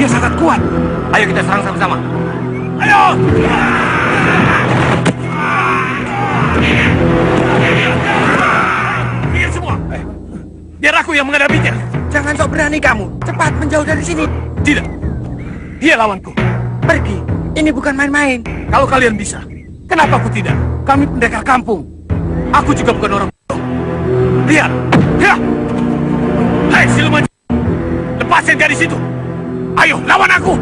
sangat kuat. Ayo kita serang sama-sama. Ayo! Minggir semua. Biar aku yang menghadapinya. Jangan sok berani kamu. Cepat menjauh dari sini. Tidak. Dia lawanku. Pergi. Ini bukan main-main. Kalau kalian bisa, kenapa aku tidak? Kami pendekar kampung. Aku juga bukan orang bodoh. Lihat. Ya. Hei siluman. Lepasin dari situ. Ayo, lawan aku.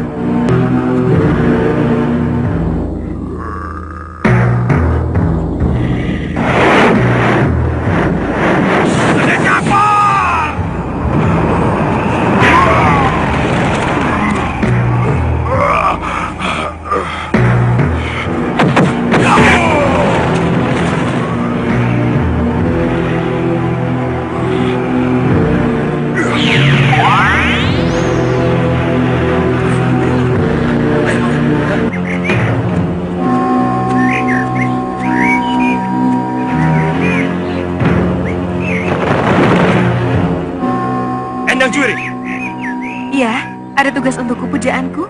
Iya, ada tugas untukku, pujaanku.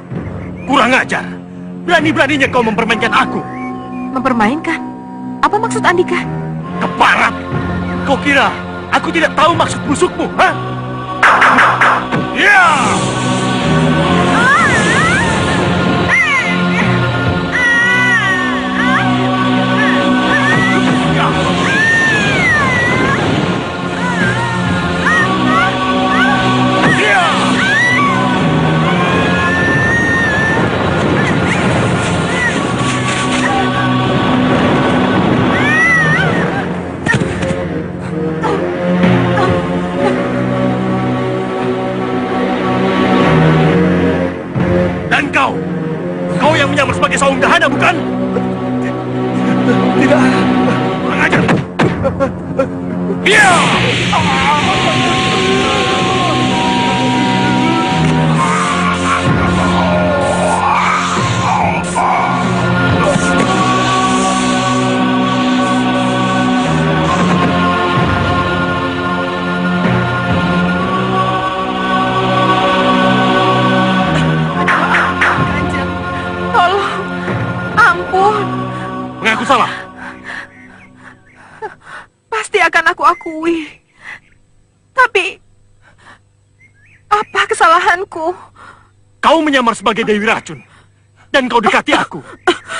Kurang ajar. Berani-beraninya kau mempermainkan aku. Mempermainkan? Apa maksud Andika? Keparat! Kau kira aku tidak tahu maksud busukmu, ha? Ya! Kau yang menyamar sebagai saung dahana, bukan? Tidak. Kurang ajar. Iya! Salah. Pasti akan aku akui. Tapi apa kesalahanku? Kau menyamar sebagai Dewi Racun dan kau dekati aku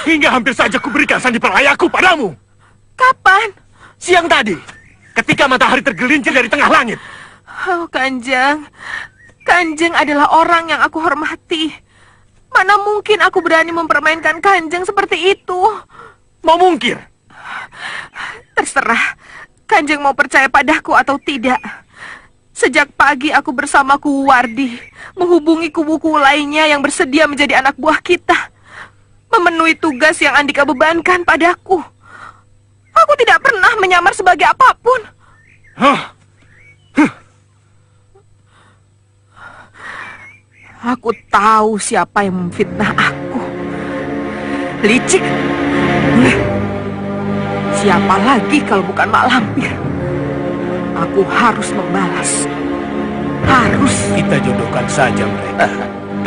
hingga hampir saja kuberikan sandi pelayaku padamu. Kapan? Siang tadi, ketika matahari tergelincir dari tengah langit. Oh, Kanjeng. Kanjeng adalah orang yang aku hormati. Mana mungkin aku berani mempermainkan Kanjeng seperti itu? Mau mungkir? Terserah, Kanjeng mau percaya padaku atau tidak. Sejak pagi aku bersama Kuwardi, menghubungi kubu-kubu lainnya yang bersedia menjadi anak buah kita, memenuhi tugas yang Andika bebankan padaku. Aku tidak pernah menyamar sebagai apapun. Aku tahu siapa yang memfitnah aku. Licik. Siapa lagi kalau bukan Mak Lampir? Aku harus membalas. Harus. Kita jodohkan saja mereka.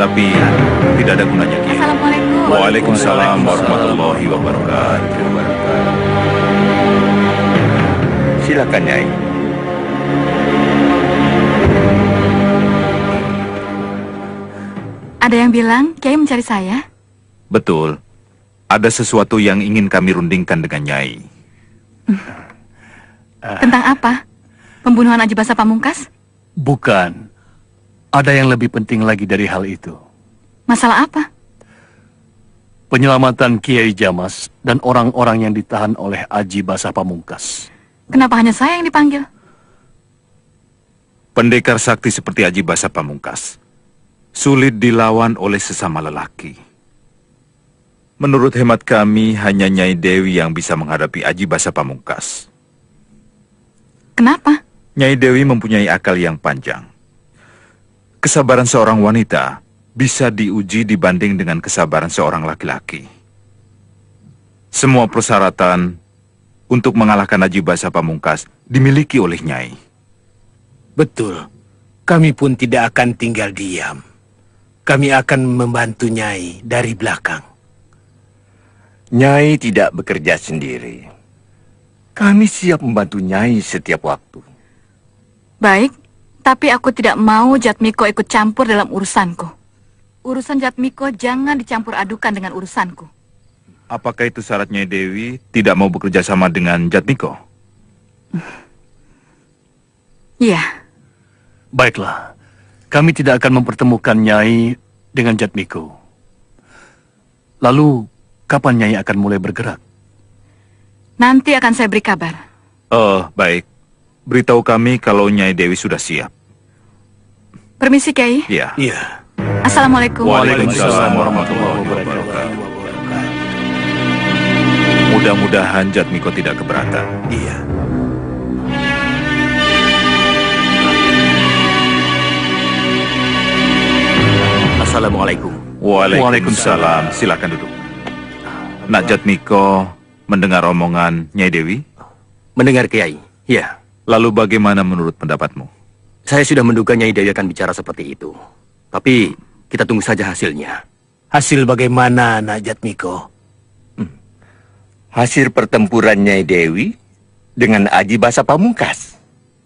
Tapi tidak ada gunanya, Ki. Assalamualaikum. Waalaikumsalam warahmatullahi wabarakatuh. Silakan, Nyai. Ada yang bilang Kiai mencari saya? Betul. Ada sesuatu yang ingin kami rundingkan dengan Nyai. Tentang apa? Pembunuhan Aji Basa Pamungkas? Bukan. Ada yang lebih penting lagi dari hal itu. Masalah apa? Penyelamatan Kiai Jamas dan orang-orang yang ditahan oleh Aji Basa Pamungkas. Kenapa hanya saya yang dipanggil? Pendekar sakti seperti Aji Basa Pamungkas sulit dilawan oleh sesama lelaki. Menurut hemat kami, hanya Nyai Dewi yang bisa menghadapi Aji Basa Pamungkas. Kenapa? Nyai Dewi mempunyai akal yang panjang. Kesabaran seorang wanita bisa diuji dibanding dengan kesabaran seorang laki-laki. Semua persyaratan untuk mengalahkan Aji Basa Pamungkas dimiliki oleh Nyai. Betul. Kami pun tidak akan tinggal diam. Kami akan membantu Nyai dari belakang. Nyai tidak bekerja sendiri. Kami siap membantu Nyai setiap waktu. Baik, tapi aku tidak mau Jatmiko ikut campur dalam urusanku. Urusan Jatmiko jangan dicampur adukan dengan urusanku. Apakah itu syarat Nyai Dewi tidak mau bekerja sama dengan Jatmiko? Iya, Baiklah, kami tidak akan mempertemukan Nyai dengan Jatmiko. Lalu, kapan Nyai akan mulai bergerak? nanti akan saya beri kabar. Oh, baik. Beritahu kami kalau Nyai Dewi sudah siap. Permisi, Kiai. Ya. Iya. Assalamualaikum. Waalaikumsalam warahmatullahi wabarakatuh. Mudah-mudahan Jatmiko tidak keberatan. Iya. Assalamualaikum. Waalaikumsalam. Silakan duduk. Nak Jatmiko mendengar omongan Nyai Dewi? Mendengar Kiai? Ya. Lalu bagaimana menurut pendapatmu? Saya sudah menduga Nyai Dewi akan bicara seperti itu. Tapi kita tunggu saja hasilnya. Hasil bagaimana, Nak Jatmiko? Hasil pertempuran Nyai Dewi dengan Aji Basa Pamungkas.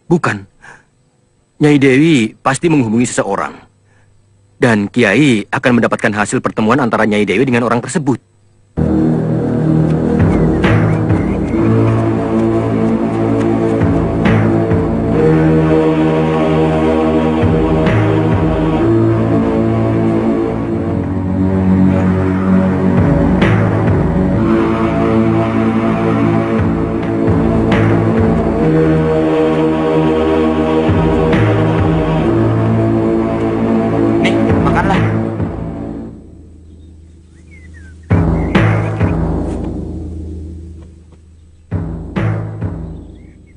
Bukan. Nyai Dewi pasti menghubungi seseorang. Dan Kiai akan mendapatkan hasil pertemuan antara Nyai Dewi dengan orang tersebut. Nih, makanlah.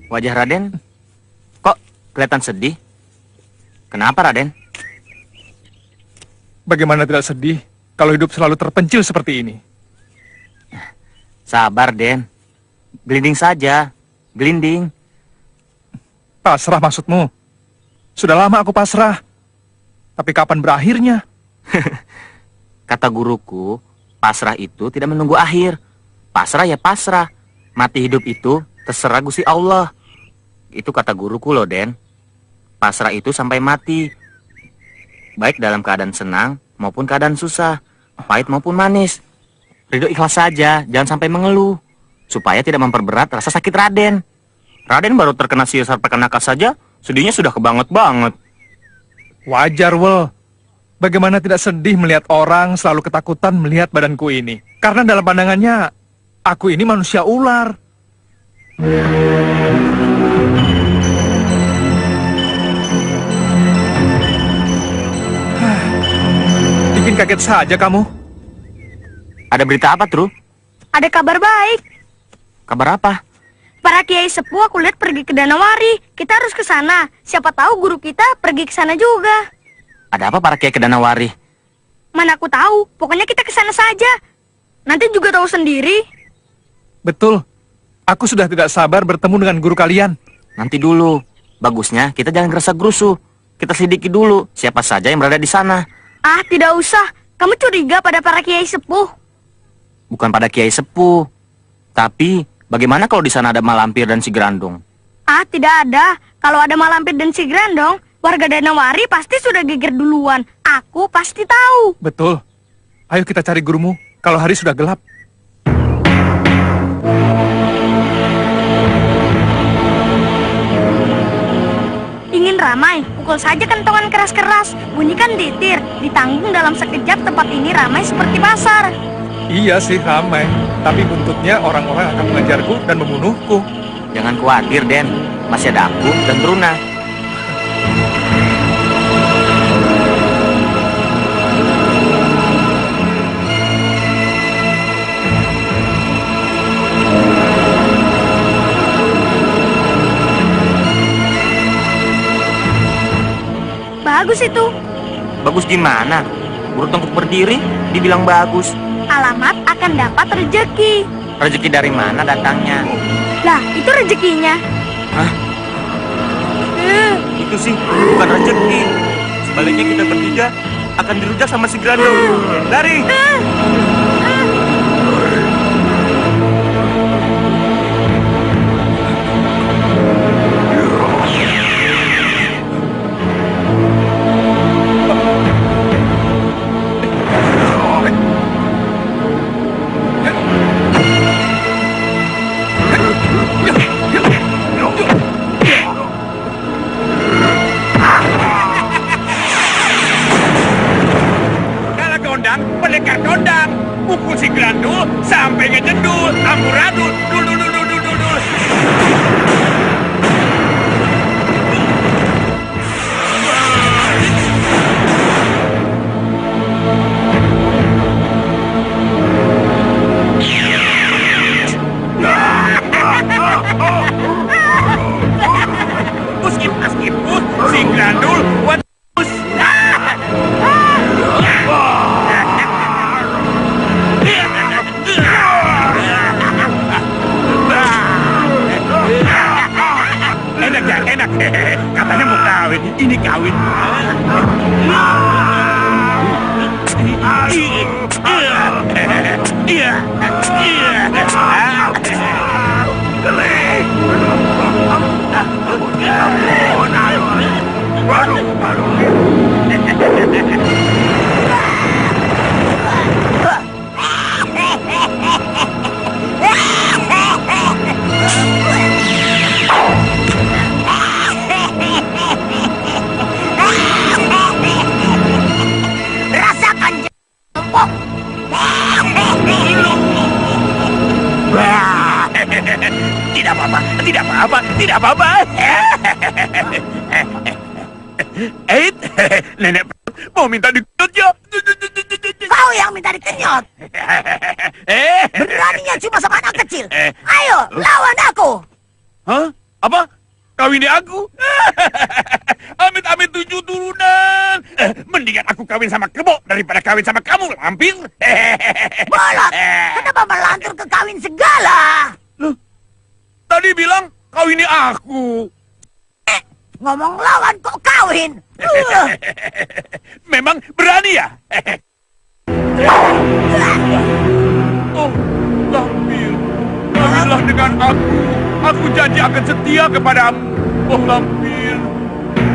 Wajah Raden kok kelihatan sedih? Kenapa, Raden? Bagaimana tidak sedih kalau hidup selalu terpencil seperti ini? Sabar, Den. Gelinding saja. Gelinding. Pasrah maksudmu? Sudah lama aku pasrah. Tapi kapan berakhirnya? Kata guruku, pasrah itu tidak menunggu akhir. Pasrah ya pasrah. Mati hidup itu terserah Gusti Allah. Itu kata guruku loh, Den. Pasrah itu sampai mati. Baik dalam keadaan senang maupun keadaan susah. Pahit maupun manis. Ridho ikhlas saja, jangan sampai mengeluh. Supaya tidak memperberat rasa sakit Raden. Raden baru terkena sihir sarpeka saja, sedihnya sudah kebanget-banget. Wajar, Wel. Bagaimana tidak sedih melihat orang selalu ketakutan melihat badanku ini? Karena dalam pandangannya, aku ini manusia ular. Bikin kaget saja kamu. Ada berita apa, Tru? Ada kabar baik. Kabar apa? Para kiai sepuh aku lihat pergi ke Danawari. Kita harus ke sana. Siapa tahu guru kita pergi ke sana juga. Ada apa para kiai ke Danawari? Mana aku tahu. Pokoknya kita ke sana saja. Nanti juga tahu sendiri. Betul. Aku sudah tidak sabar bertemu dengan guru kalian. Nanti dulu. Bagusnya kita jangan gerasa-gerusu. Kita selidiki dulu siapa saja yang berada di sana. Ah, tidak usah. Kamu curiga pada para kiai sepuh. Bukan pada kiai sepuh. Tapi bagaimana kalau di sana ada Malampir dan si Grandong? Ah, tidak ada. Kalau ada Malampir dan si Grandong, warga Danawari pasti sudah geger duluan. Aku pasti tahu. Betul. Ayo kita cari gurumu kalau hari sudah gelap. Ingin ramai, pukul saja kentongan keras-keras. Bunyikan titir. Ditanggung dalam sekejap tempat ini ramai seperti pasar. Iya sih, ramai. Tapi buntutnya orang-orang akan mengejarku dan membunuhku. Jangan khawatir, Den. Masih ada aku dan Bruna. Bagus itu. Bagus gimana? Buru tengkuk berdiri, dibilang bagus. Alamat akan dapat rezeki. Rezeki dari mana datangnya? Lah, itu rezekinya. Hah? Itu sih bukan rezeki. Sebaliknya kita bertiga akan dirujak sama si Grandong. Lari! Pendekar kondang, pukul si Grandul sampai ngejendul, amburadul, dul. Meskipun si Grandul buat enak. Katanya mau kawin. Ini kawin. Tidak apa-apa. Nenek mau minta dikenyot ya. Kau yang minta dikenyot. Beraninya cuma sama anak kecil. Ayo, lawan aku. Hah? Apa? Kawini aku? Amit-amit 7 turunan. Mendingan aku kawin sama Kebo daripada kawin sama kamu, lampir. Bolot, kenapa melantur ke kawin segala? Loh, tadi bilang kawini aku. Ngomong lawan kok kawin? Memang berani ya? Oh, lampir. Kawinlah dengan aku. Aku janji akan setia kepadamu. Oh, lampir.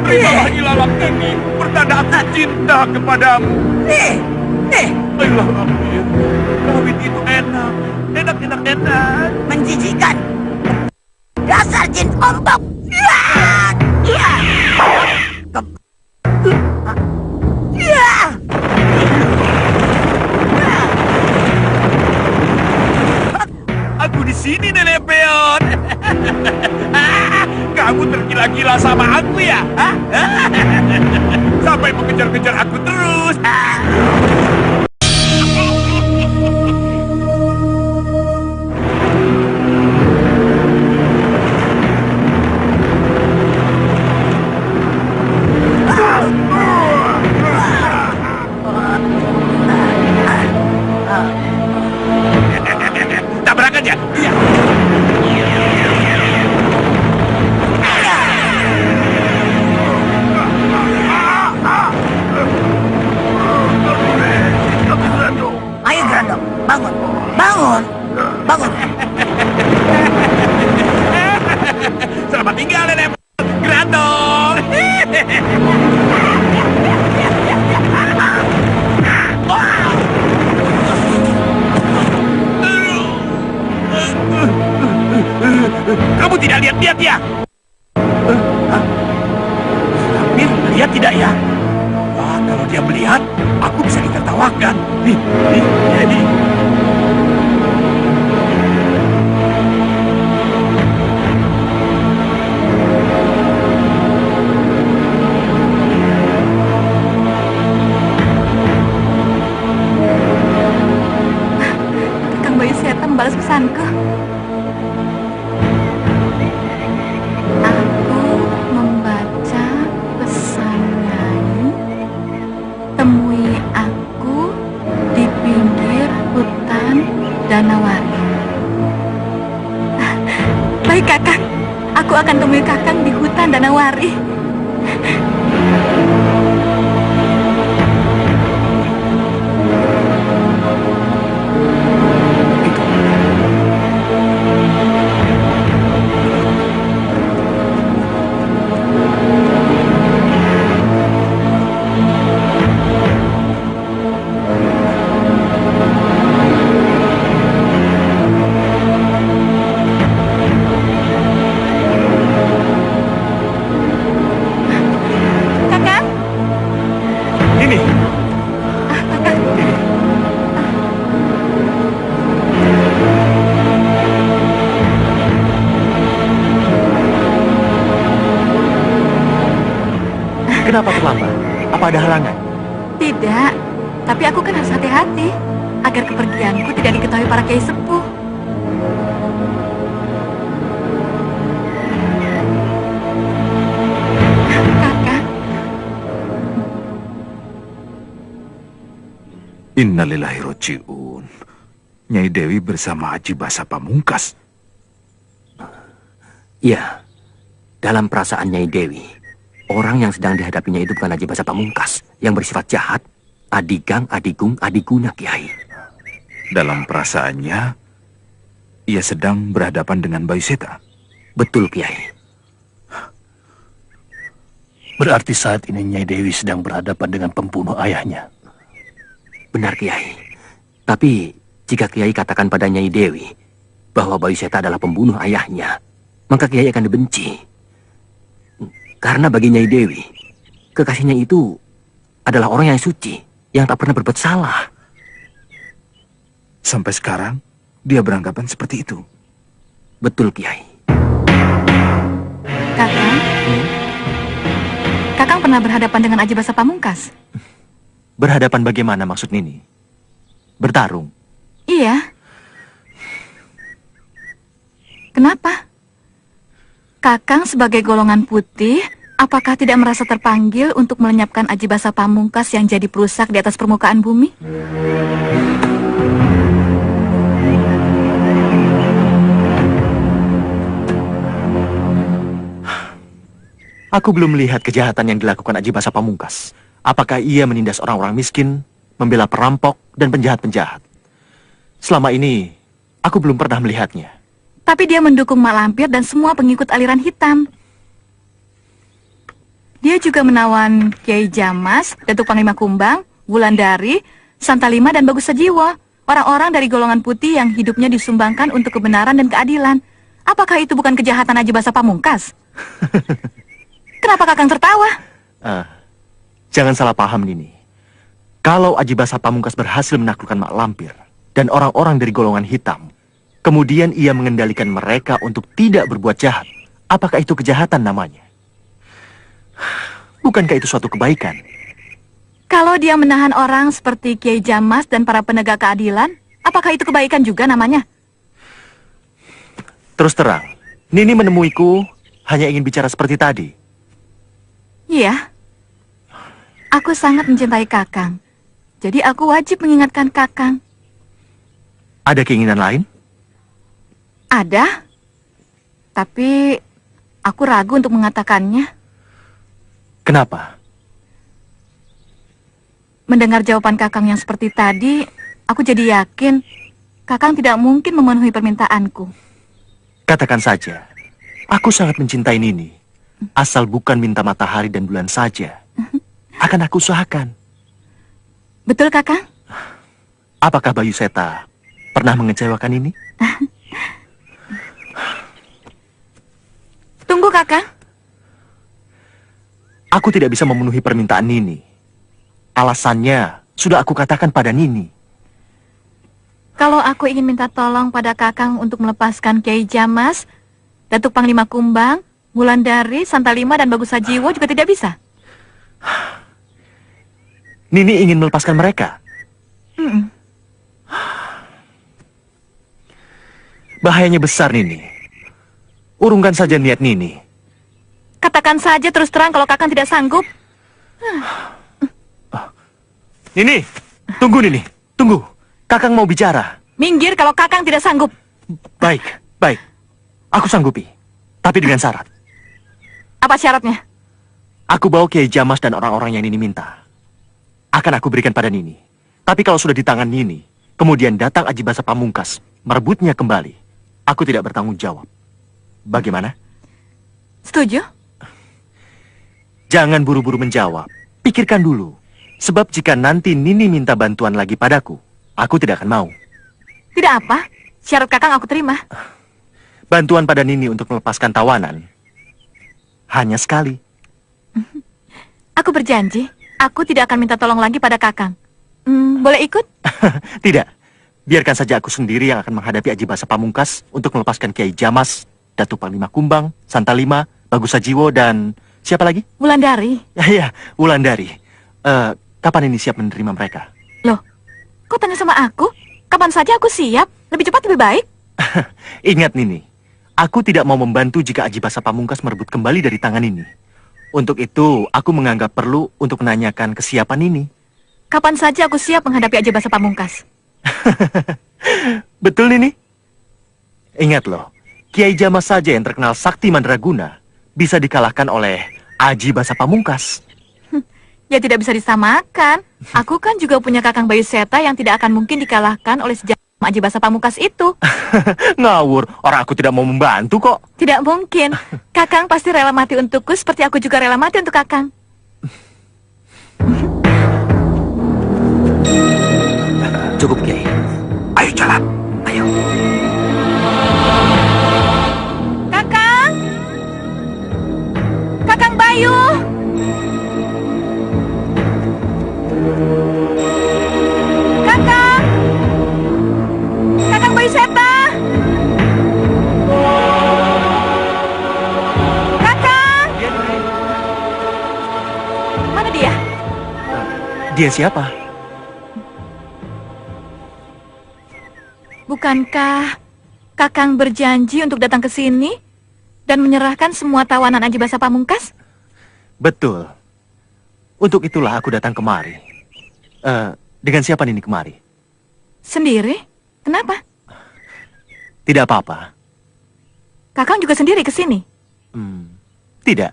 Terimalah ilalang ini. Pertanda aku cinta kepadamu. Ayolah, lampir. Kawin itu enak. Enak. Menjijikan. Dasar jin ombok. Aku di sini, Nenek Peon. Kamu tergila-gila sama aku ya? Sampai mengejar-kejar aku terus. Tabrak aja. Iya. Ayo Grandong, bangun. Selamat tinggal, Nenek Grandong. Kamu tidak lihat ya? Lampir lihat tidak ya? Wah, kalau dia melihat, aku bisa ditertawakan. Nih. Kakang Bayu Setan membalas pesanku. Aku membaca pesan Nyai. Temui aku di pinggir hutan Danawari. Baik, Kakang. Aku akan temui Kakang di hutan Danawari. Kenapa terlambat? Apa ada halangan? Tidak, tapi aku kan harus hati-hati agar kepergianku tidak diketahui para kiai sepuh. Kakang, Innalillahi roji'un. Nyai Dewi bersama Haji Basa Pamungkas. Iya, dalam perasaan Nyai Dewi, orang yang sedang dihadapinya itu bukan Haji Basa Pamungkas yang bersifat jahat, Adigang, Adigung, Adiguna, Kiai. Dalam perasaannya, ia sedang berhadapan dengan Bayu Seta. Betul, Kiai. Berarti saat ini Nyai Dewi sedang berhadapan dengan pembunuh ayahnya. Benar, Kiai. Tapi, jika Kiai katakan pada Nyai Dewi bahwa Bayu Seta adalah pembunuh ayahnya, maka Kiai akan dibenci. Karena bagi Nyai Dewi, kekasihnya itu adalah orang yang suci, yang tak pernah berbuat salah. Sampai sekarang, dia beranggapan seperti itu. Betul, Kiai. Kakang, Kakang pernah berhadapan dengan Haji Basa Pamungkas? Berhadapan bagaimana maksud Nini? Bertarung? Iya. Kenapa? Kakang sebagai golongan putih, apakah tidak merasa terpanggil untuk melenyapkan Haji Basa Pamungkas yang jadi perusak di atas permukaan bumi? Aku belum melihat kejahatan yang dilakukan Haji Basa Pamungkas. Apakah ia menindas orang-orang miskin, membela perampok, dan penjahat-penjahat? Selama ini, aku belum pernah melihatnya. Tapi dia mendukung Mak Lampir dan semua pengikut aliran hitam. Dia juga menawan Kiai Jamas, Datuk Panglima Kumbang, Wulandari, Santalima, dan Bagus Sajiwo. Orang-orang dari golongan putih yang hidupnya disumbangkan untuk kebenaran dan keadilan. Apakah itu bukan kejahatan Haji Basa Pamungkas? Kenapa Kakang tertawa? Jangan salah paham, Nini. Kalau Haji Basa Pamungkas berhasil menaklukkan Mak Lampir dan orang-orang dari golongan hitam, kemudian ia mengendalikan mereka untuk tidak berbuat jahat, apakah itu kejahatan namanya? Bukankah itu suatu kebaikan? Kalau dia menahan orang seperti Kiai Jamas dan para penegak keadilan, apakah itu kebaikan juga namanya? Terus terang, Nini menemuiku hanya ingin bicara seperti tadi. Iya. Aku sangat mencintai Kakang. Jadi aku wajib mengingatkan Kakang. Ada keinginan lain? Ada. Tapi aku ragu untuk mengatakannya. Kenapa? Mendengar jawaban Kakang yang seperti tadi, aku jadi yakin Kakang tidak mungkin memenuhi permintaanku. Katakan saja, aku sangat mencintai Nini. Asal bukan minta matahari dan bulan saja, akan aku usahakan. Betul, Kakang? Apakah Bayu Seta pernah mengecewakan ini? Tunggu, Kakang. Aku tidak bisa memenuhi permintaan Nini. Alasannya sudah aku katakan pada Nini. Kalau aku ingin minta tolong pada Kakang untuk melepaskan Kiai Jamas, Datuk Panglima Kumbang, Wulandari, Santalima, dan Bagus Sajiwo juga tidak bisa. Nini ingin melepaskan mereka. Bahayanya besar, Nini. Urungkan saja niat Nini. Katakan saja terus terang kalau Kakang tidak sanggup. Nini, tunggu Nini, tunggu. Kakang mau bicara. Minggir kalau Kakang tidak sanggup. Baik, baik. Aku sanggupi, tapi dengan syarat. Apa syaratnya? Aku bawa Kiai Jamas dan orang-orang yang Nini minta. Akan aku berikan pada Nini. Tapi kalau sudah di tangan Nini, kemudian datang Haji Basa Pamungkas, merebutnya kembali, aku tidak bertanggung jawab. Bagaimana? Setuju? Jangan buru-buru menjawab. Pikirkan dulu. Sebab jika nanti Nini minta bantuan lagi padaku, aku tidak akan mau. Tidak apa. Syarat Kakang aku terima. Bantuan pada Nini untuk melepaskan tawanan hanya sekali. Aku berjanji, aku tidak akan minta tolong lagi pada Kakang. Boleh ikut? Tidak. Biarkan saja aku sendiri yang akan menghadapi Haji Basa Pamungkas untuk melepaskan Kiai Jamas, Datuk Panglima Kumbang, Santalima, Bagus Sajiwo, dan Siapa lagi? Wulandari. Ya, Wulandari. Kapan ini siap menerima mereka? Loh, kok tanya sama aku? Kapan saja aku siap. Lebih cepat lebih baik. Ingat Nini, aku tidak mau membantu jika Aji Basa Pamungkas merebut kembali dari tangan ini. Untuk itu, aku menganggap perlu untuk menanyakan kesiapan Nini. Kapan saja aku siap menghadapi Aji Basa Pamungkas. Betul Nini? Ingat loh, Kiai Jamas saja yang terkenal sakti mandraguna bisa dikalahkan oleh Aji Basa Pamungkas. Ya tidak bisa disamakan. Aku kan juga punya Kakang Bayu Seta yang tidak akan mungkin dikalahkan oleh sejak Aji Basa Pamungkas itu. Ngawur, orang aku tidak mau membantu kok. Tidak mungkin. Kakang pasti rela mati untukku seperti aku juga rela mati untuk Kakang. Cukup, Kiai. Ayo jalan. Ayo. Kakang! Kakang Bayu! Kakang! Kakang Bayu Seta! Kakang! Mana dia? Dia siapa? Bukankah Kakang berjanji untuk datang ke sini dan menyerahkan semua tawanan Aji Basa Pamungkas? Betul. Untuk itulah aku datang kemari. Dengan siapa Nini kemari? Sendiri? Kenapa? Tidak apa-apa. Kakang juga sendiri ke sini? Tidak.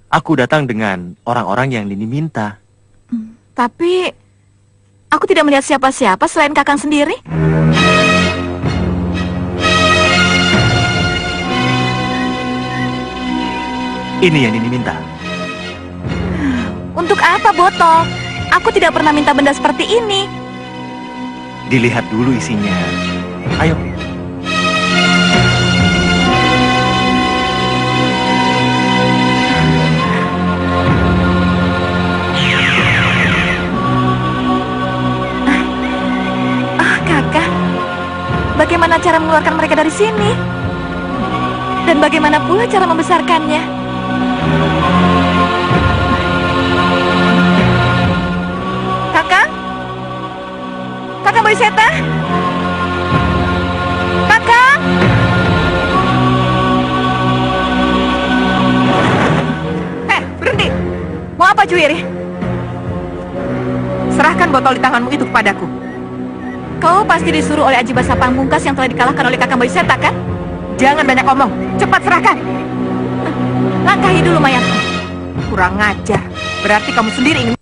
Aku datang dengan orang-orang yang Nini minta. Tapi aku tidak melihat siapa-siapa selain Kakang sendiri. Ini yang Nini minta. Untuk apa, Botol? Aku tidak pernah minta benda seperti ini. Dilihat dulu isinya. Ayo. Kakak, bagaimana cara mengeluarkan mereka dari sini? Dan bagaimana pula cara membesarkannya? Kakang? Kakang Bayu Seta? Kakang? Berhenti! Mau apa, Juwiri? Serahkan botol di tanganmu itu kepadaku. Kau pasti disuruh oleh Aji Basa Pamungkas yang telah dikalahkan oleh Kakang Bayu Seta, kan? Jangan banyak omong. Cepat serahkan. Langkahi dulu mayatku. Kurang ngajar. Berarti kamu sendiri ingin...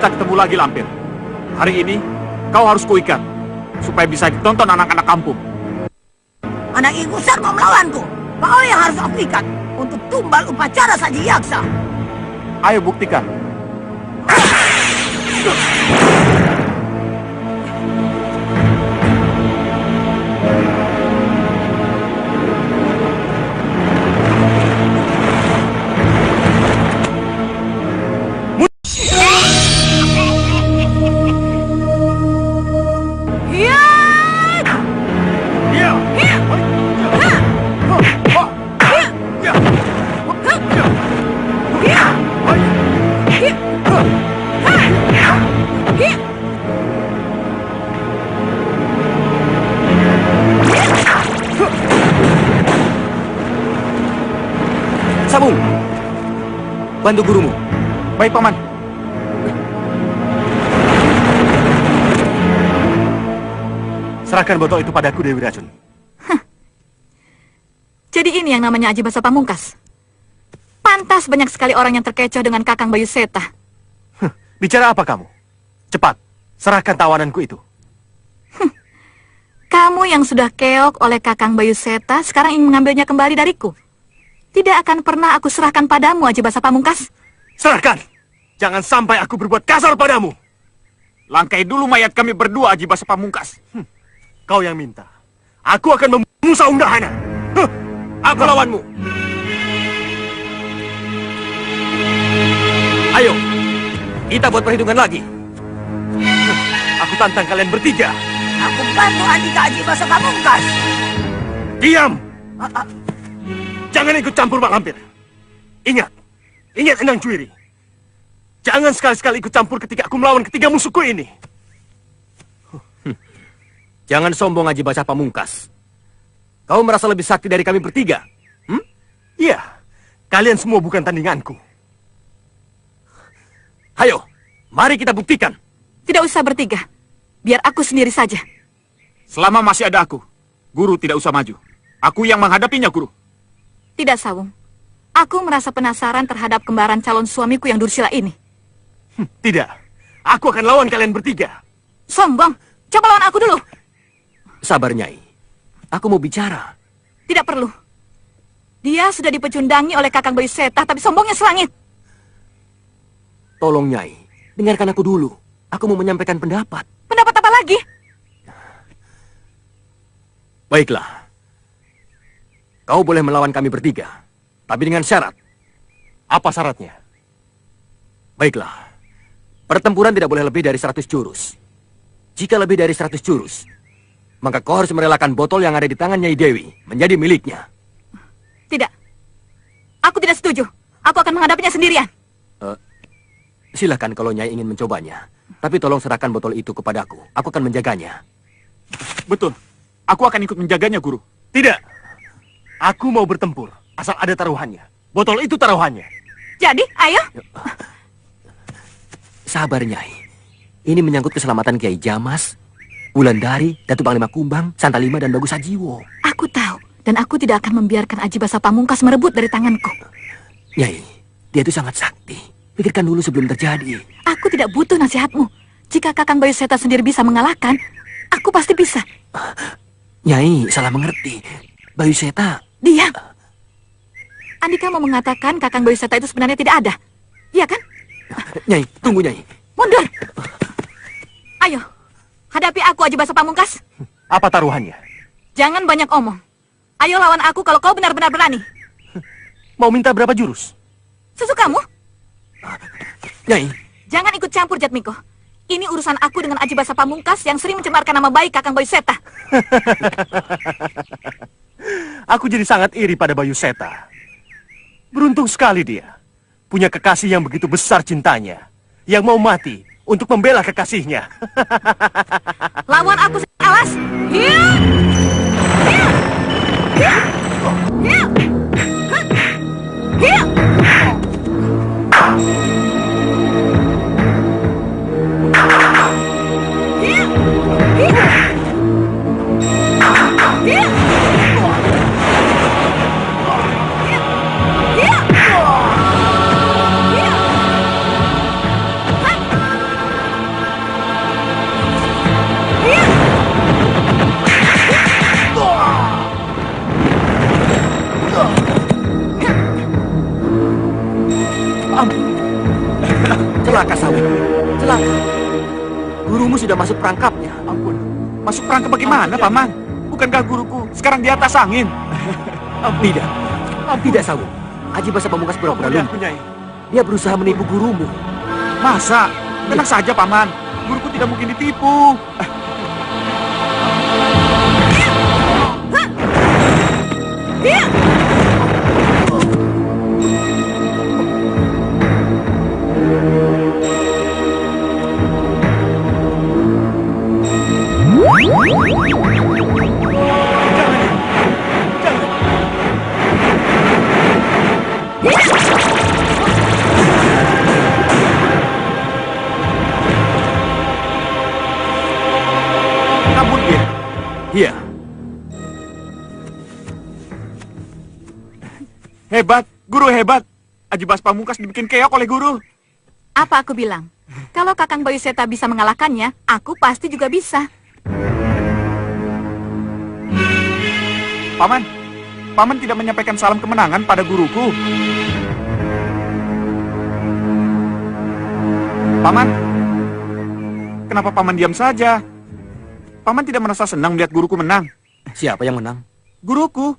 kita ketemu lagi, Lampir. Hari ini, kau harus kuikat, supaya bisa ditonton anak-anak kampung. Anak ingusan mau melawanku. Kau yang harus aku ikat untuk tumbal upacara saji yaksa. Ayo buktikan. Sabung, bantu gurumu. Baik, Paman. Serahkan botol itu padaku, Dewi Racun. Jadi ini yang namanya Aji Basa Pamungkas. Pantas banyak sekali orang yang terkecoh dengan Kakang Bayu Seta. Bicara apa kamu? Cepat, serahkan tawananku itu. Kamu yang sudah keok oleh Kakang Bayu Seta sekarang ingin mengambilnya kembali dariku. Tidak akan pernah aku serahkan padamu, Aji Basa Pamungkas. Serahkan! Jangan sampai aku berbuat kasar padamu. Langkai dulu mayat kami berdua, Aji Basa Pamungkas. Kau yang minta. Aku akan membunuh Saunggahana. Aku lawanmu. Ayo, kita buat perhitungan lagi. Aku tantang kalian bertiga. Aku bantu Andika Aji Basa Pamungkas. Diam! Jangan ikut campur, Mak Lampir. Ingat Endang Cuiri. Jangan sekali-sekali ikut campur ketika aku melawan ketiga musuhku ini. Jangan sombong, Aji Basa Pamungkas. Kau merasa lebih sakti dari kami bertiga? Iya, kalian semua bukan tandinganku. Ayo, mari kita buktikan. Tidak usah bertiga. Biar aku sendiri saja. Selama masih ada aku, guru tidak usah maju. Aku yang menghadapinya, guru. Tidak, Sawung. Aku merasa penasaran terhadap kembaran calon suamiku yang Dursila ini. Tidak, aku akan lawan kalian bertiga. Sombong. Coba lawan aku dulu. Sabar, Nyai. Aku mau bicara. Tidak perlu. Dia sudah dipecundangi oleh Kakang Bayu Seta, tapi sombongnya selangit. Tolong, Nyai. Dengarkan aku dulu. Aku mau menyampaikan pendapat. Pendapat apa lagi? Baiklah. Kau boleh melawan kami bertiga. Tapi dengan syarat. Apa syaratnya? Baiklah. Pertempuran tidak boleh lebih dari 100 jurus. Jika lebih dari 100 jurus, maka kau harus merelakan botol yang ada di tangan Nyai Dewi menjadi miliknya. Tidak. Aku tidak setuju. Aku akan menghadapinya sendirian. Silakan kalau Nyai ingin mencobanya. Tapi tolong serahkan botol itu kepadaku. Aku akan menjaganya. Betul. Aku akan ikut menjaganya, guru. Tidak. Aku mau bertempur. Asal ada taruhannya. Botol itu taruhannya. Jadi, ayo. Sabar, Nyai. Ini menyangkut keselamatan Kiai Jamas, Wulandari, Datuk Panglima Kumbang, Santalima, dan Bagus Sajiwo. Aku tahu. Dan aku tidak akan membiarkan Aji Basa Pamungkas merebut dari tanganku. Nyai, dia itu sangat sakti. Pikirkan dulu sebelum terjadi. Aku tidak butuh nasihatmu. Jika Kakang Bayu Seta sendiri bisa mengalahkan, aku pasti bisa. Nyai, salah mengerti. Bayu Seta... Diam. Andika mau mengatakan Kakang Bayu Seta itu sebenarnya tidak ada. Iya kan? Nyai, tunggu, Nyai. Mundur. Ayo, hadapi aku, Aji Basa Pamungkas. Apa taruhannya? Jangan banyak omong. Ayo lawan aku kalau kau benar-benar berani. Mau minta berapa jurus? Sesukamu. Nyai. Jangan ikut campur, Jatmiko. Ini urusan aku dengan Aji Basa Pamungkas yang sering mencemarkan nama baik Kakang Bayu Seta. Aku jadi sangat iri pada Bayu Seta. Beruntung sekali dia. Punya kekasih yang begitu besar cintanya. Yang mau mati untuk membela kekasihnya. Lawan aku, awas. Hiya! Hiya! Hiya! Hiya! Hiya! Celaka, Sawung. Celaka. Gurumu sudah masuk perangkapnya. Ampun. Masuk perangkap bagaimana, Paman? Bukankah guruku sekarang di atas angin? Tidak. Tidak, Sawung. Aji Basa Pamungkas pura-pura lumpuh. Dia berusaha menipu gurumu. Masa? Tenang saja, Paman. Guruku tidak mungkin ditipu. Kabur dia. Iya. Hebat, guru hebat. Aji Basa Pamungkas dibikin keok oleh guru. Apa aku bilang? Kalau Kakang Bayu Seta bisa mengalahkannya, aku pasti juga bisa. Paman, Paman tidak menyampaikan salam kemenangan pada guruku. Paman, kenapa Paman diam saja? Paman tidak merasa senang melihat guruku menang. Siapa yang menang? Guruku.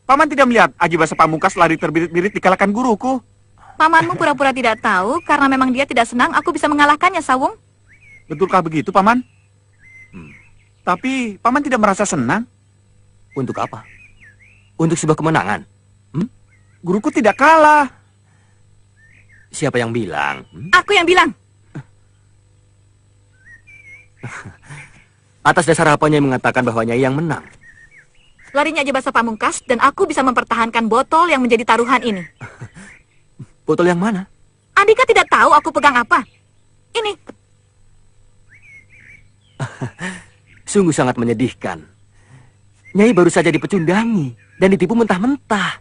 Paman tidak melihat Aji Basa Pamungkas lari terbirit-birit dikalahkan guruku. Pamanmu pura-pura tidak tahu karena memang dia tidak senang aku bisa mengalahkannya, Sawung. Betulkah begitu, Paman? Tapi Paman tidak merasa senang. Untuk apa? Untuk sebuah kemenangan? Guruku tidak kalah. Siapa yang bilang? Aku yang bilang. Atas dasar apanya yang mengatakan bahwa Nyai yang menang? Larinya Aji Basa Pamungkas dan aku bisa mempertahankan botol yang menjadi taruhan ini. Botol yang mana? Andika tidak tahu aku pegang apa. Ini. Sungguh sangat menyedihkan. Nyai baru saja dipecundangi dan ditipu mentah-mentah.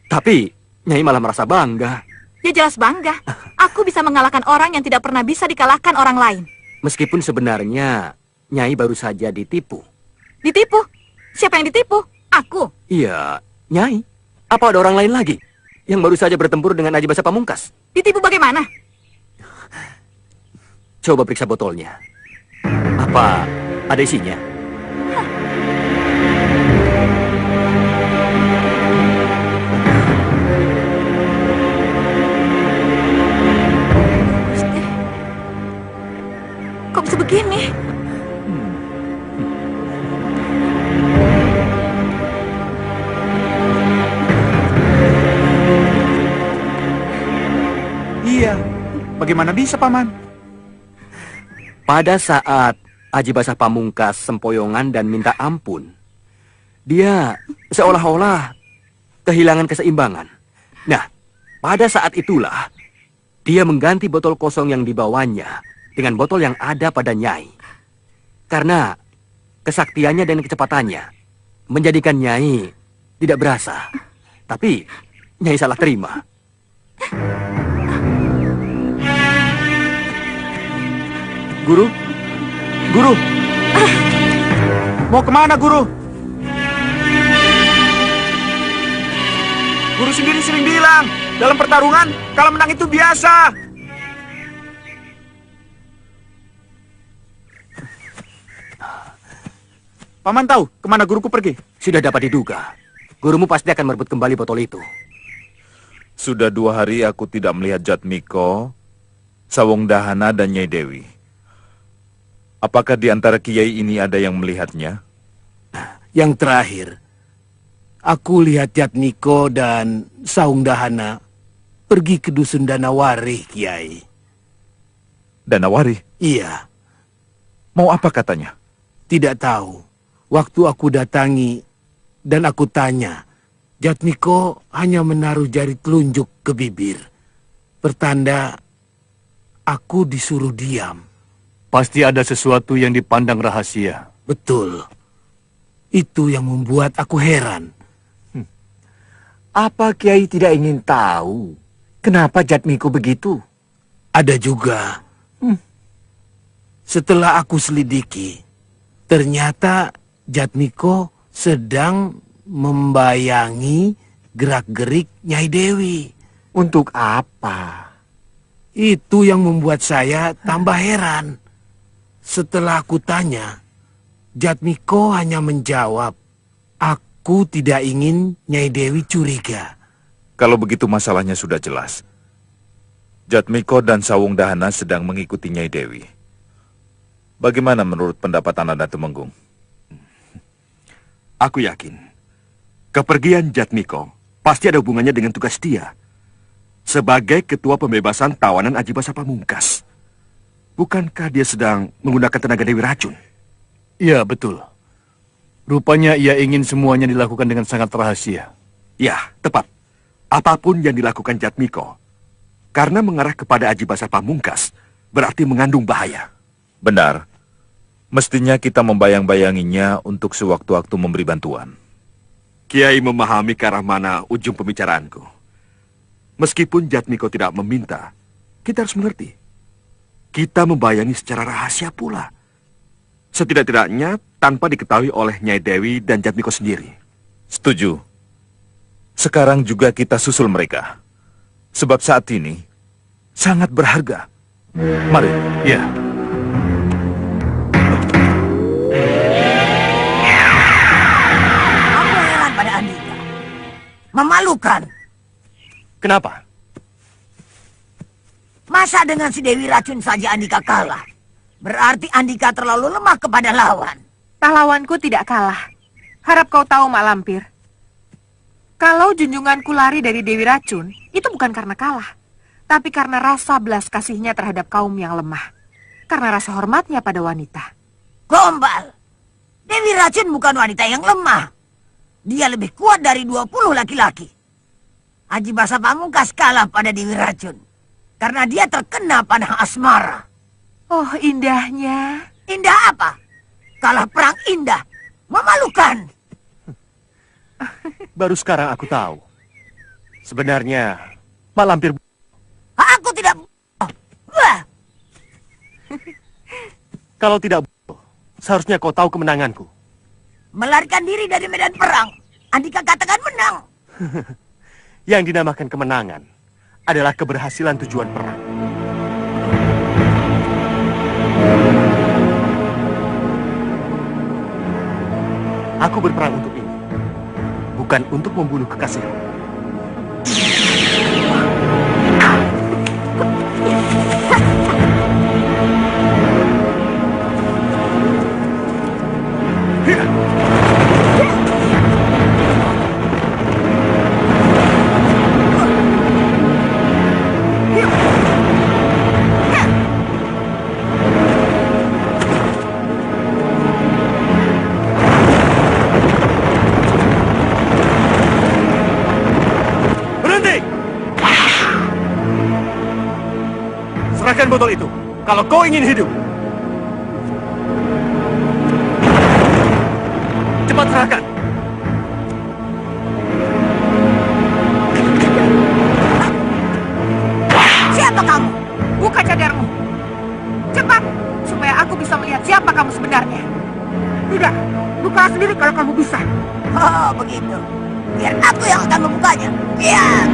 Tapi Nyai malah merasa bangga. Ya jelas bangga. Aku bisa mengalahkan orang yang tidak pernah bisa dikalahkan orang lain. Meskipun sebenarnya Nyai baru saja ditipu. Ditipu? Siapa yang ditipu? Aku. Iya, Nyai. Apa ada orang lain lagi yang baru saja bertempur dengan Aji Basa Pamungkas? Ditipu bagaimana? Coba periksa botolnya. Apa ada isinya? Kok bisa begini? Iya, bagaimana bisa, Paman? Pada saat Aji Basa Pamungkas sempoyongan dan minta ampun, dia seolah-olah kehilangan keseimbangan. Nah, pada saat itulah dia mengganti botol kosong yang dibawanya dengan botol yang ada pada Nyai. Karena kesaktiannya dan kecepatannya menjadikan Nyai tidak berasa. Tapi Nyai salah terima. Guru? Guru? Mau kemana, Guru? Guru sendiri sering bilang, dalam pertarungan, kalau menang itu biasa. Paman tahu kemana guruku pergi? Sudah dapat diduga. Gurumu pasti akan merebut kembali botol itu. Sudah 2 hari aku tidak melihat Jatmiko, Sawung Dahana, dan Nyai Dewi. Apakah di antara kiai ini ada yang melihatnya? Yang terakhir, aku lihat Jatmiko dan Sawung Dahana pergi ke dusun Danawari, Kiai. Danawari? Iya. Mau apa katanya? Tidak tahu. Waktu aku datangi dan aku tanya, Jatmiko hanya menaruh jari telunjuk ke bibir. Pertanda aku disuruh diam. Pasti ada sesuatu yang dipandang rahasia. Betul. Itu yang membuat aku heran. Apa Kiai tidak ingin tahu kenapa Jatmiko begitu? Ada juga. Setelah aku selidiki, ternyata Jatmiko sedang membayangi gerak-gerik Nyai Dewi. Untuk apa? Itu yang membuat saya tambah heran. Setelah aku tanya, Jatmiko hanya menjawab, aku tidak ingin Nyai Dewi curiga. Kalau begitu masalahnya sudah jelas. Jatmiko dan Sawung Dahana sedang mengikuti Nyai Dewi. Bagaimana menurut pendapat Ananda Tumenggung? Aku yakin, kepergian Jatmiko pasti ada hubungannya dengan tugas dia sebagai ketua pembebasan tawanan Ajibasa Pamungkas. Bukankah dia sedang menggunakan tenaga Dewi Racun? Ya, betul. Rupanya ia ingin semuanya dilakukan dengan sangat rahasia. Ya, tepat. Apapun yang dilakukan Jatmiko, karena mengarah kepada Ajibasa Pamungkas, berarti mengandung bahaya. Benar. Mestinya kita membayang-bayanginya untuk sewaktu-waktu memberi bantuan. Kiai memahami ke arah mana ujung pembicaraanku. Meskipun Jatmiko tidak meminta, kita harus mengerti. Kita membayangi secara rahasia pula. Setidak-tidaknya tanpa diketahui oleh Nyai Dewi dan Jatmiko sendiri. Setuju. Sekarang juga kita susul mereka. Sebab saat ini sangat berharga. Mari. Ya. Aku heran pada Andika. Memalukan. Kenapa? Masa dengan si Dewi Racun saja Andika kalah? Berarti Andika terlalu lemah kepada lawan. Pahlawanku tidak kalah. Harap kau tahu, Mak Lampir. Kalau junjunganku lari dari Dewi Racun, itu bukan karena kalah. Tapi karena rasa belas kasihnya terhadap kaum yang lemah. Karena rasa hormatnya pada wanita. Gombal. Dewi Racun bukan wanita yang lemah. Dia lebih kuat dari 20 laki-laki. Ajibasa Pamungkas kalah pada Dewi Racun. Karena dia terkena panah asmara. Oh, indahnya. Indah apa? Kalah perang indah. Memalukan. Baru sekarang aku tahu. Sebenarnya, Mak Lampir... Aku tidak... Wah. Kalau tidak... Seharusnya kau tahu kemenanganku. Melarikan diri dari medan perang. Andika katakan menang. Yang dinamakan kemenangan adalah keberhasilan tujuan perang. Aku berperang untuk ini, bukan untuk membunuh kekasihku. Serahkan botol itu, kalau kau ingin hidup. Cepat serahkan. Siapa kamu? Buka cadarmu. Cepat, supaya aku bisa melihat siapa kamu sebenarnya. Tidak, buka sendiri kalau kamu bisa. Oh, begitu. Biar aku yang akan membukanya. Biar.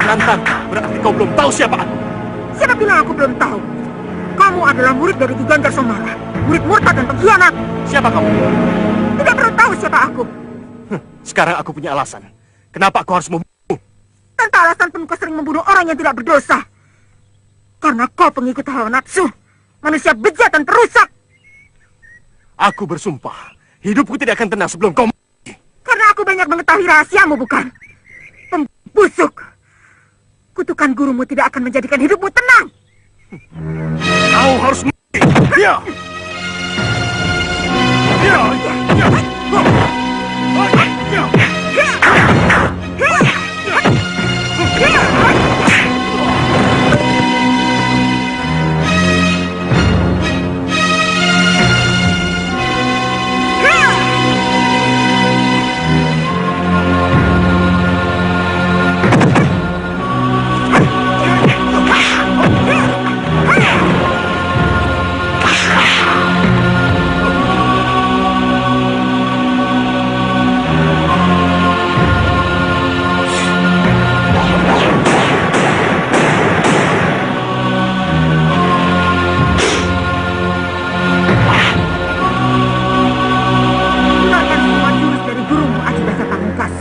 Lantang, berarti kau belum tahu siapa aku. Siapa bilang aku belum tahu? Kamu adalah murid dari Ki Ganjar Somala. Murid murtad dan pengkhianat. Siapa kamu? Tidak perlu tahu siapa aku. Sekarang aku punya alasan. Kenapa aku harus membunuh? Tanpa alasan pun kau sering membunuh orang yang tidak berdosa. Karena kau pengikut hawa nafsu. Manusia bejat dan perusak. Aku bersumpah, hidupku tidak akan tenang sebelum kau mati. Karena aku banyak mengetahui rahasiamu, bukan? Pembusuk. Kutukan gurumu tidak akan menjadikan hidupmu tenang. Kau harus mati. Ya. Ya. Gunakan semua jurus dari gurumu, Adibasa Pamungkas.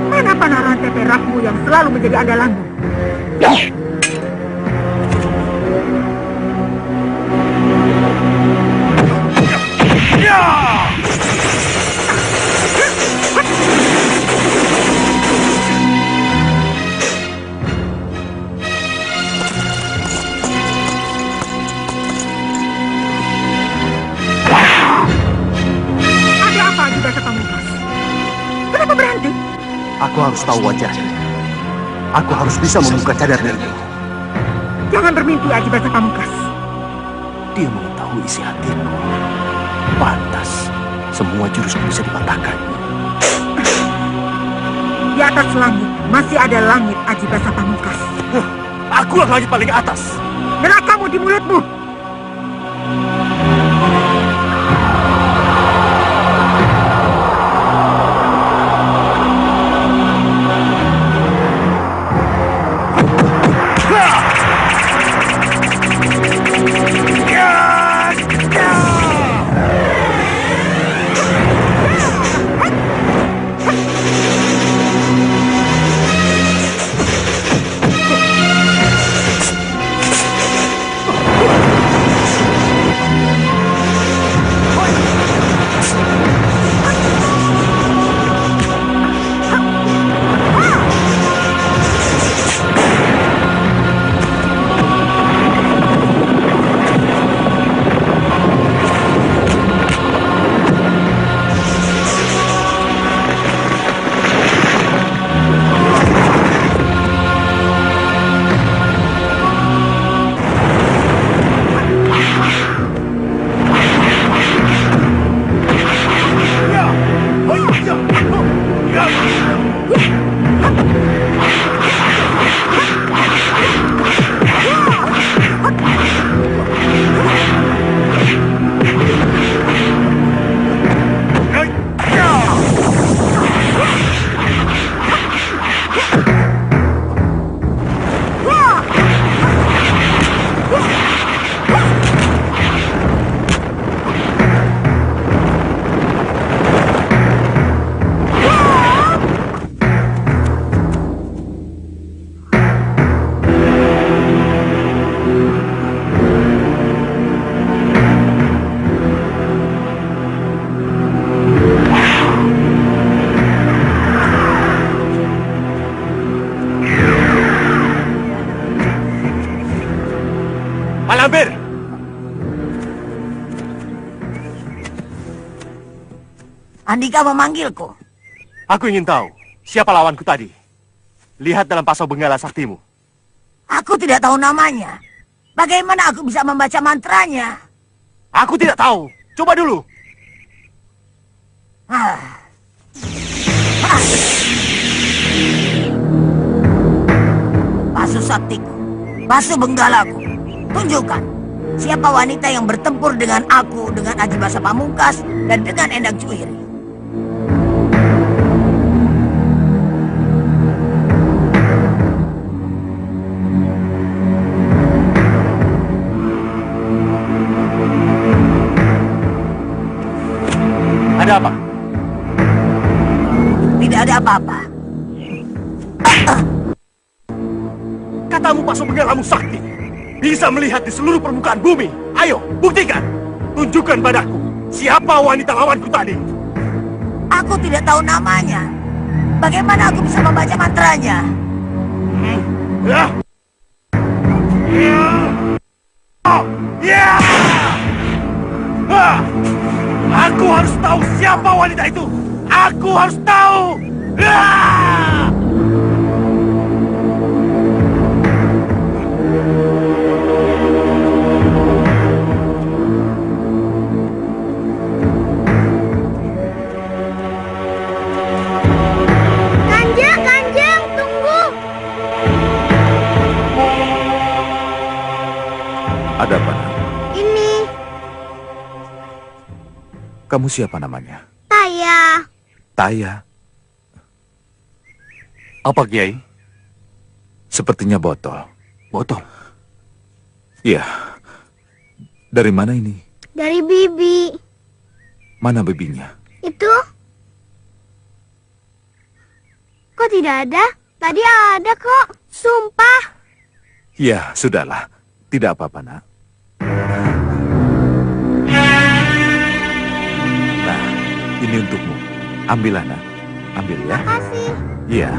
Mana panah rantai perakmu yang selalu menjadi andalanmu? Ada apa, Adibasa Pamungkas? Kenapa berhenti? Aku harus tahu wajahnya. Aku harus bisa membuka cadarnya itu. Jangan bermimpi, Adibasa Pamungkas. Dia mengetahui isi hatiku. Pantas, semua jurusku bisa dipatahkan. Di atas langit masih ada langit, Adibasa Pamungkas. Akulah langit paling atas. Nerakamu di mulutmu. Malampir! Andika memanggilku. Aku ingin tahu, siapa lawanku tadi? Lihat dalam pasau benggala saktimu. Aku tidak tahu namanya. Bagaimana aku bisa membaca mantranya? Aku tidak tahu. Coba dulu. Pasu saktiku, pasu benggalaku. Tunjukkan siapa wanita yang bertempur dengan aku, dengan Adibasa Pamungkas, dan dengan Endang Cuiri. tidak ada apa-apa. Katamu Pasu Benggalamu sakti. Bisa melihat di seluruh permukaan bumi. Ayo, buktikan. Tunjukkan padaku. Siapa wanita lawanku tadi? Aku tidak tahu namanya. Bagaimana aku bisa membaca mantranya? Ya. Aku harus tahu siapa wanita itu. Aku harus tahu. Kanjeng, tunggu. Ada apa? Ini Kamu siapa namanya? Taya. Taya. Apa, Kiai? Sepertinya botol. Botol? Iya. Dari mana ini? Dari bibi. Mana bibinya? Itu? Kok tidak ada? Tadi ada kok. Sumpah. Ya, sudahlah. Tidak apa-apa, nak. Nah, ini untukmu. Ambillah, nak. Ambil ya. Makasih. Iya.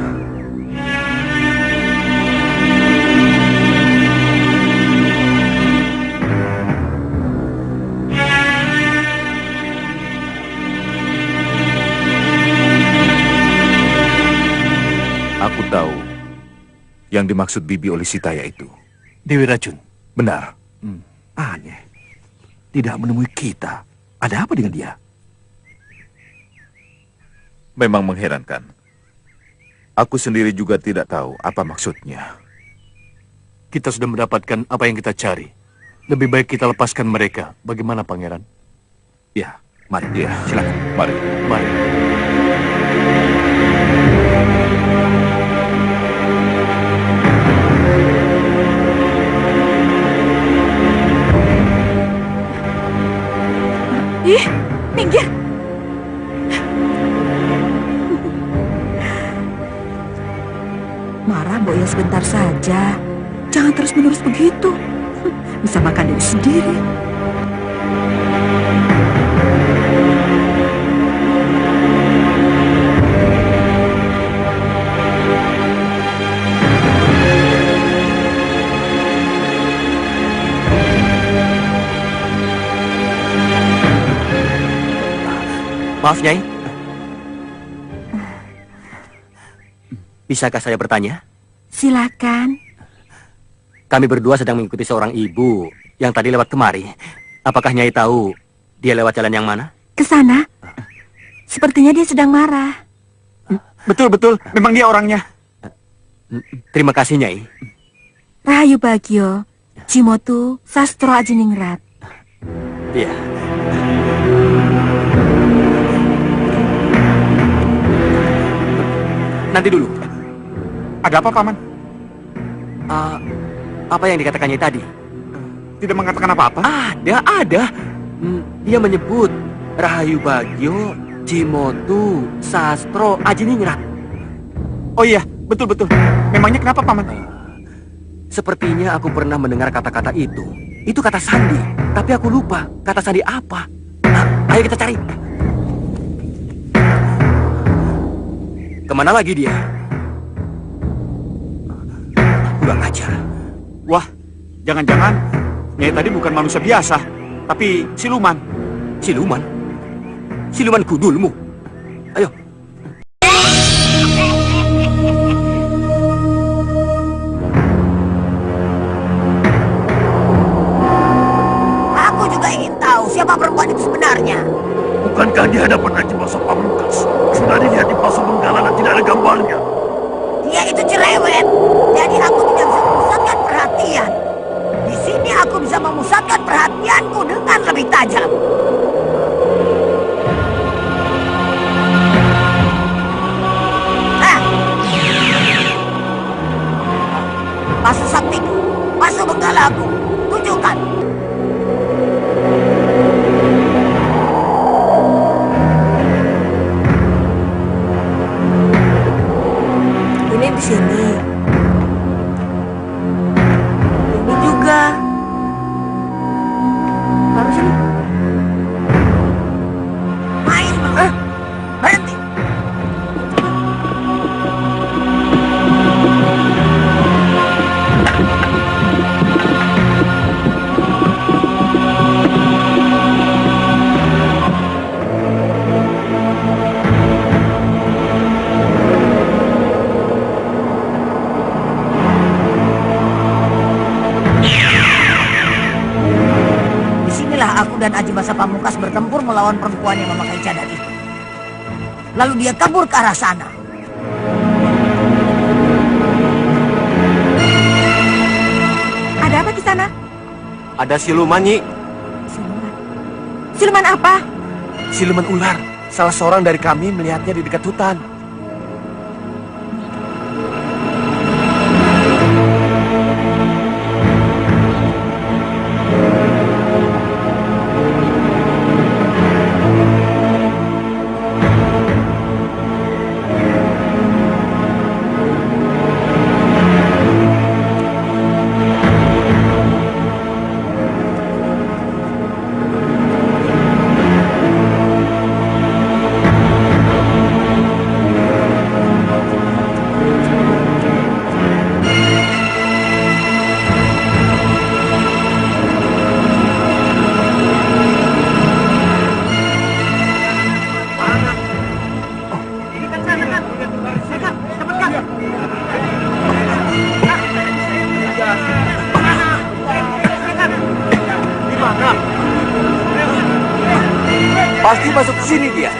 Aku tahu yang dimaksud bibi oleh si Taya itu. Dewi Racun. Benar. Aneh. Tidak menemui kita. Ada apa dengan dia? Memang mengherankan. Aku sendiri juga tidak tahu apa maksudnya. Kita sudah mendapatkan apa yang kita cari. Lebih baik kita lepaskan mereka. Bagaimana, Pangeran? Ya, mari. Ya, silakan. Mari. Mari. Ih, minggir. Marah, Mbok, ya sebentar saja. Jangan terus-menerus begitu. Bisa makan diri sendiri. Maaf, Nyai. Bisakah saya bertanya? Silakan. Kami berdua sedang mengikuti seorang ibu yang tadi lewat kemari. Apakah Nyai tahu dia lewat jalan yang mana? Ke sana. Sepertinya dia sedang marah. Betul. Memang dia orangnya. Terima kasih, Nyai. Rahayu Bagio, Cimotu, Sastro Ajiningrat. Iya. Nanti dulu. Ada apa, Paman? Apa yang dikatakannya tadi? Tidak mengatakan apa-apa? Ada. Dia menyebut Rahayu Bagio, Cimotu, Sastro, Ajiningrat. Oh iya, betul. Memangnya kenapa, Paman? Sepertinya aku pernah mendengar kata-kata itu. Itu kata sandi, tapi aku lupa kata sandi apa. Ayo kita cari. Kemana lagi dia? Kurang ajar. Wah, jangan-jangan Nyai tadi bukan manusia biasa, tapi siluman. Siluman? Siluman kudulmu. Ayo. Aku juga ingin tahu siapa perempuan itu sebenarnya. Bukankah di hadapan Haji Basa Pamungkas sudah dilihat di Pasu Benggala dan tidak ada gambarnya? Dia itu cerewet, jadi aku tidak bisa memusatkan perhatian. Di sini aku bisa memusatkan perhatianku dengan lebih tajam. Nah, Pasu saktiku, Pasu Benggalaku, tunjukkan. di sini. Ini juga. Baru sini. Main. Berhenti. Disinilah aku dan Aji Basa Pamungkas bertempur melawan perempuan yang memakai cadar itu. Lalu dia kabur ke arah sana. Ada apa di sana? Ada siluman, Nyi. Siluman apa? Siluman ular. Salah seorang dari kami melihatnya di dekat hutan. Pasti masuk ke sini dia.